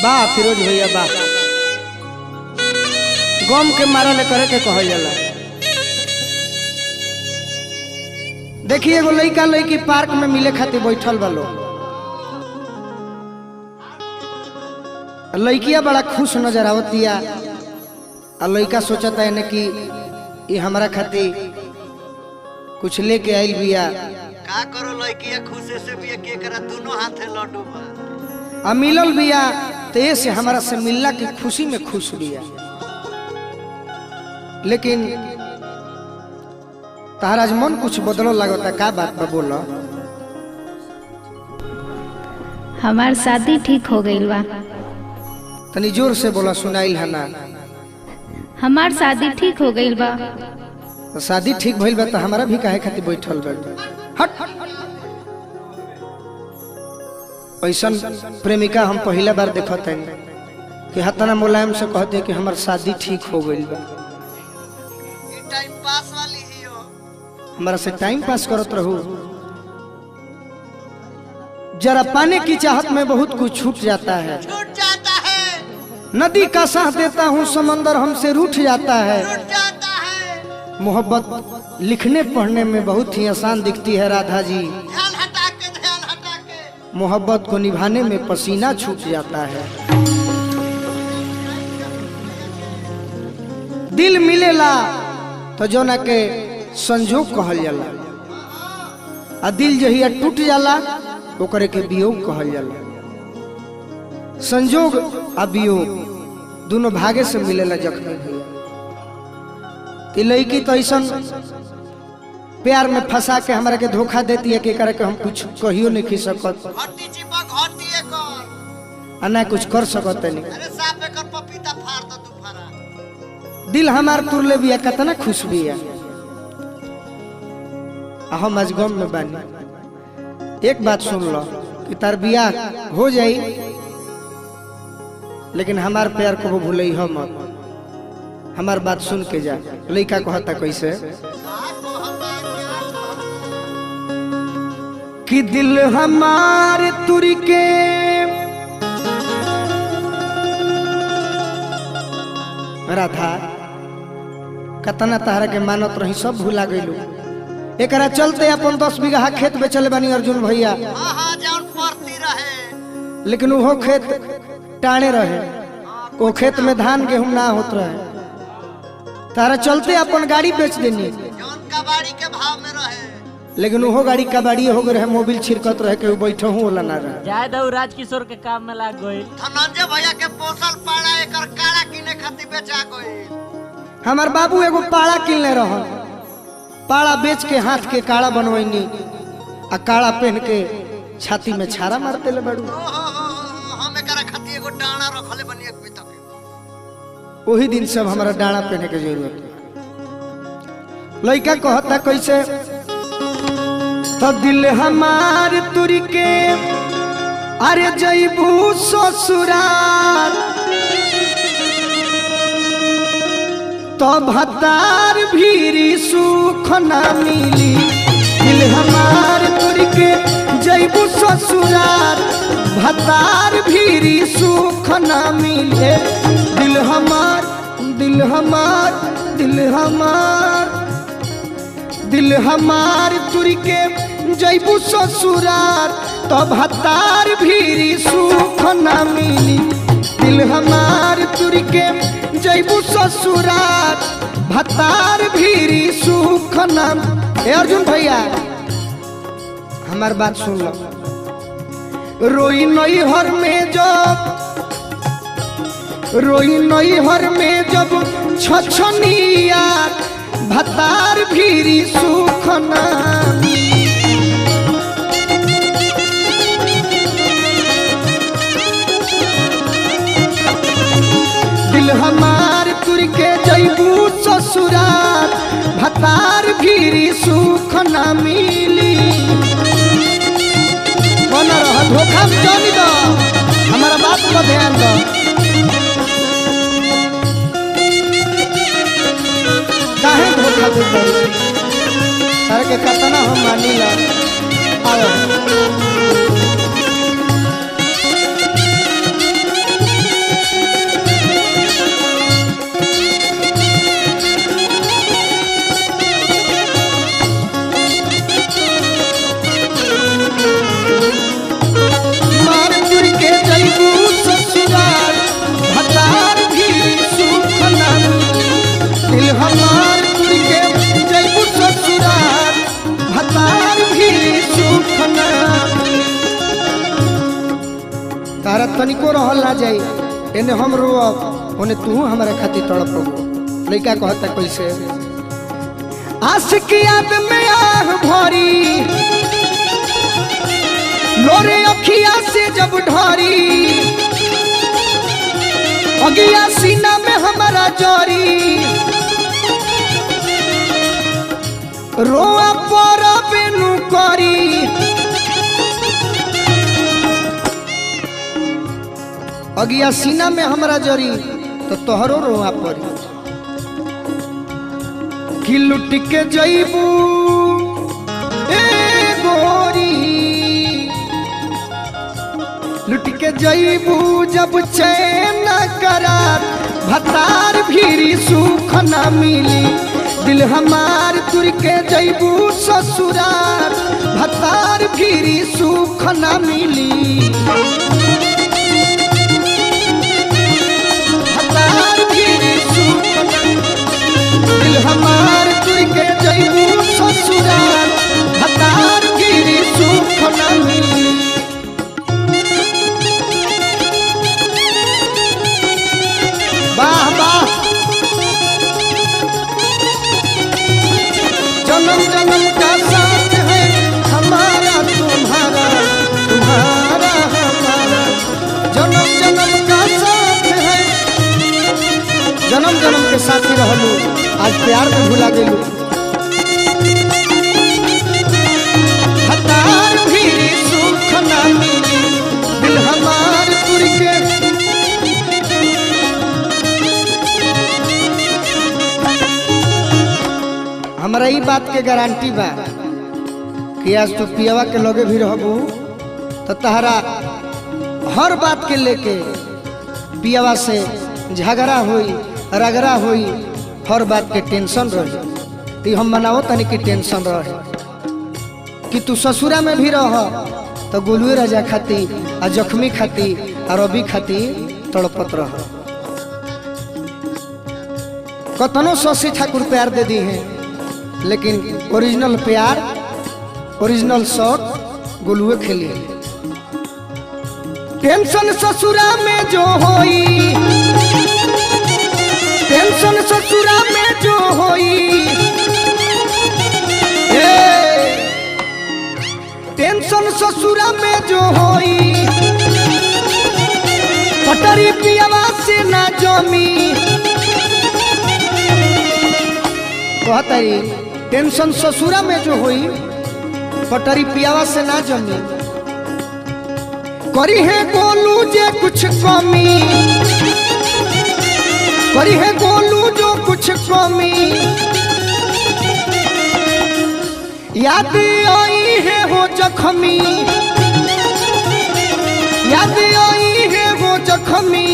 वाह फिरोज भैया वाह। गम के मारल करे के कहल जाला। देखिए एगो लड़का लड़की पार्क में मिले खातिर बैठल बा लोग। लड़किया बड़ा खुश नजर आवतिया और लड़का सोचता है कि ये हमारा खातिर कुछ लेके आइल बिया। का करो लड़किया खुशे से भी के करा दोनों हाथे लड्डू बा आ मिलल बिया तो ये से हमारा से मिलना की खुशी में खुश बिया। लेकिन तारा मन कुछ बदलो लगता का बात बा बोलो। हमार शादी ठीक हो गई बा। तनी जोर से बोला सुनाइल है ना। हमार शादी ठीक हो गई बा। तो शादी ठीक भइल बा तो हमारा भी काहे खातिर बैठल बा। हट ऐसन प्रेमिका हम पहला बार देखत हैं कि हतना मुलायम से कहते कि हमार शादी ठीक हो गई बा। ये टाइम पास वाली ही हो। हमारा से टाइम पास करत रहू। जरा पाने की चाहत में बहुत कुछ छूट जाता है। छूट जाता है, नदी का साथ देता हूँ समंदर हमसे रूठ जाता है। छूट जाता है। मोहब्बत लिखने पढ़ने में बहुत ही आसान दिखती है राधा जी। ध्यान हटा के मोहब्बत को निभाने में पसीना छूट जाता है। दिल मिलेला तो जो ना के संजोग कहल जाला आ दिल जहिया टूट जाला ओकरे के वियोग कहल जाला। संजोग आ वियोग दोनों भागे से मिलेला जख्मी भैया। कि लड़की तो ऐसा प्यार में फंसा के हमारा के धोखा देती है कि करे के हम कुछ कहियो नहीं खी सकत घटी चिपक घटी एकर आ ना कुछ कर सकत नहीं। अरे साफ एकर पपीता फाड़ दो दुफारा। दिल हमार तुरले बिया कितना खुश बिया। हम आज गम में बानी। एक बात सुन लो कि तार बियाह हो जाई लेकिन हमार प्यार को भूलई हो मत। हमार बात सुन के जा। लड़का कहता कैसे कि दिल हमारे तुरी के राधा कतना तारा के मानत रही सब भूला गइलू। एकरा चलते अपन 10 बीघा खेत बेचले बानी अर्जुन भैया। हां हां जौन पड़ती रहे लेकिन वो खेत टाणे रहे। वो खेत में धान गेहूं ना होत रहे। तारा चलते अपन गाड़ी बेच देनी। जौन कबाड़ी के भाव में रहे लेकिन वो गाड़ी कबाड़ी हो गए रहे। मोबिल छिड़कत रहे के बैठो हूँ वाला ना रहे। जाए दऊ राजकिशोर के काम में लाग गई। धनंजय भैया के पोसल पाड़ा एकर काड़ा किने खातिर बेचा गई। हमार बाबू एगो पाड़ा किनले रह। पाड़ा बेच के हाथ के काड़ा बनवैनी आ काड़ा पहन के छाती में छारा मारते ले बड़ू। हम एकरा खातिर एगो डाना रखले बनी एक बिता के। वही दिन से हमारा डाना पहने के जरूरत है। लड़का कहता कैसे तो दिल हमार तुरी के अरे जईबू ससुराल तो भतार भीरी सुख ना मिली। दिल हमार तुरी के जईबू ससुराल भतार भीरी सुख ना मिले। दिल हमार दिल हमार दिल हमार दिल हमार तुरी के जईबू ससुराल तो भतार भीरी सुख ना मिली। दिल हमार तुरी के जईबू ससुराल भतार भीरी सुख ना। ए अर्जुन भैया हमार बात सुन लो। रोई नई हर में जब छछनिया भतार भीरी सुख ना। दिल हमार तुरी के जईबू ससुराल भतार भीरी सुख ना मिली। बना रहा धोखा में जानी दो। हमारा बात पर ध्यान दो। काहे धोखा दे तारे के कतना हम मानी ला। आओ जाई एने हम रोब ओने तू हमारे खातिर तड़प। लड़का कहता कैसे आशिक याद में आह भरी लोरे अखिया से जब ढारी अगिया सीना में हमारा जोरी रोआ परा बेनु करी अगिया सीना में हमारा जोरी तो तोहरो रोआ परी कि लुट के जईबू ए गोरी लुट के जईबू जब चैन करार भतार भीरी सुख न मिली दिल हमार तुर के जईबू ससुरार भतार भीरी सुख न मिली भतार भीरी सुख दिल हमार तुर के जईबू ससुरार भतार भीरी सुख न मिली। वाह वाह जन्म जन्म का साथ है हमारा तुम्हारा तुम्हारा हमारा जन्म जन्म का साथ है जन्म जन्म के साथी रहलू आज प्यार में भुला गेलू हतार भी सुख ना मिली दिल हमार तुर के हमारा ई बात के गारंटी बा कि आज तो पियावा के लगे भी रहबू तो तहरा हर बात के लेके पियावा से झगड़ा होई रगड़ा होई हर बात के टेंशन रही तो हम मनाओ तनी की टेंशन रहे कि तू ससुरा में भी रह तो गोलुए राजा खाती आ जख्मी खाती आ रवि खाती तड़पत रह कतनो शशि ठाकुर प्यार दे दी है लेकिन ओरिजिनल प्यार ओरिजिनल शौक गोलुए खेली टेंशन ससुरा में जो होई टेंशन ससुरा में जो होई टेंशन ससुरा में जो होई पटरी पियावा से ना जमी कहताई टेंशन ससुरा में जो होई पटरी पियावा से ना जमी करी है गोलू जे कुछ कमी करी है गोलू जो कुछ कमी याद आई है वो जख्मी याद आई है वो जख्मी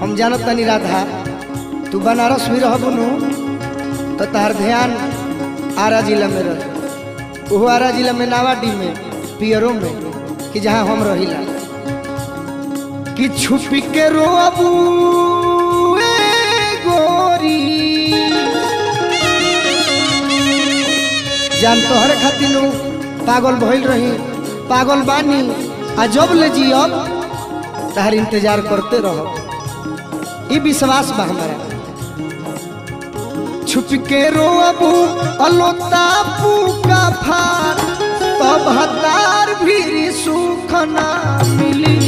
हम जानत तनी राधा तू बनारस भी रहबू नु तो तार ध्यान आरा जिला में रह वो आरा जिला में नावाडी में पियरों में कि जहाँ हम रहिला कि छुपी के रोबू गोरी जान तोहरे खातिर पागल भइल रही पागल बानी आ जब ले जियब तार इंतजार करते रहो ये विश्वास बा हमारा छुप के रोबू अलोतापू का फार तब हतार भी सुख ना मिली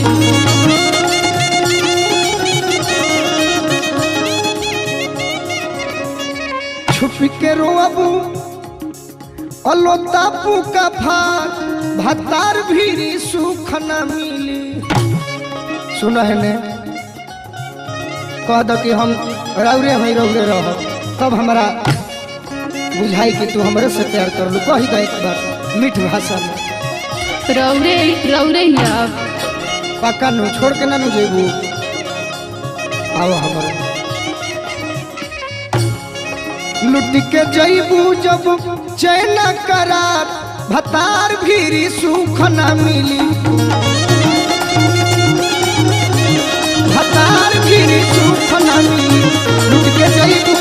छुप के रोबू अलोतापू का फार भतार भी सुख ना मिली। सुन है ने कह दो कि हम रौरे हई रौरे रह तब हमारा बुझाई कि तू हमरे से प्यार कर लू कही का एक बार मीठ भाषा में रौरे रौरे ही अब पक्का नु छोड़ के ना नु जेबू आओ हमारा लुट के जईबू जब चैन करार भतार भी सुख ना मिली भतार भी सुख ना मिली लुट के जईबू